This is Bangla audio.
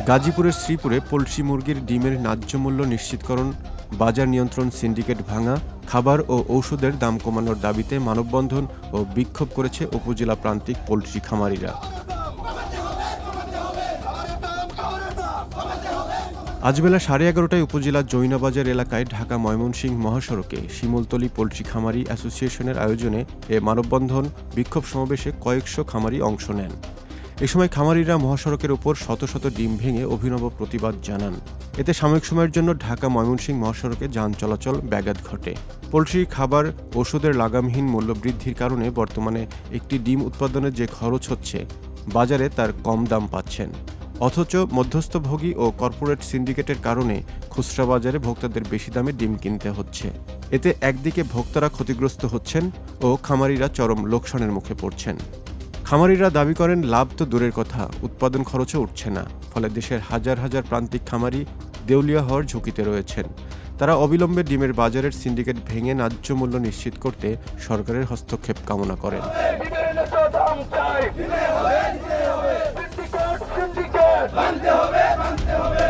গাজীপুরের শ্রীপুরে পোল্ট্রি মুরগির ডিমের ন্যায্য মূল্য নিশ্চিতকরণ, বাজার নিয়ন্ত্রণ সিন্ডিকেট ভাঙা, খাবার ও ঔষধের দাম কমানোর দাবিতে মানববন্ধন ও বিক্ষোভ করেছে উপজেলা প্রান্তিক পোল্ট্রি খামারিরা। আজ বেলা 11:30টায় উপজেলার জৈনাবাজার এলাকায় ঢাকা ময়মনসিংহ মহাসড়কে শিমুলতলী পোল্ট্রি খামারি অ্যাসোসিয়েশনের আয়োজনে এ মানববন্ধন বিক্ষোভ সমাবেশে কয়েকশো খামারি অংশ নেন। এ সময় খামারিরা মহাসড়কের ওপর শত শত ডিম ভেঙে অভিনব প্রতিবাদ জানান। এতে সাময়িক সময়ের জন্য ঢাকা ময়মনসিংহ মহাসড়কে যান চলাচল ব্যাঘাত ঘটে। পোল্ট্রির খাবার, ওষুধের লাগামহীন মূল্য বৃদ্ধির কারণে বর্তমানে একটি ডিম উৎপাদনের যে খরচ হচ্ছে, বাজারে তার কম দাম পাচ্ছেন। অথচ মধ্যস্থভোগী ও কর্পোরেট সিন্ডিকেটের কারণে খুচরা বাজারে ভোক্তাদের বেশি দামে ডিম কিনতে হচ্ছে। এতে একদিকে ভোক্তারা ক্ষতিগ্রস্ত হচ্ছেন ও খামারিরা চরম লোকসানের মুখে পড়ছেন। খামারিরা দাবি করেন, লাভ তো দূরের কথা, উৎপাদন খরচও উঠছে না। ফলে দেশের হাজার হাজার প্রান্তিক খামারি দেউলিয়া হওয়ার ঝুঁকিতে রয়েছেন। তারা অবিলম্বে ডিমের বাজারের সিন্ডিকেট ভেঙে ন্যায্য মূল্য নিশ্চিত করতে সরকারের হস্তক্ষেপ কামনা করেন। মানতে হবে।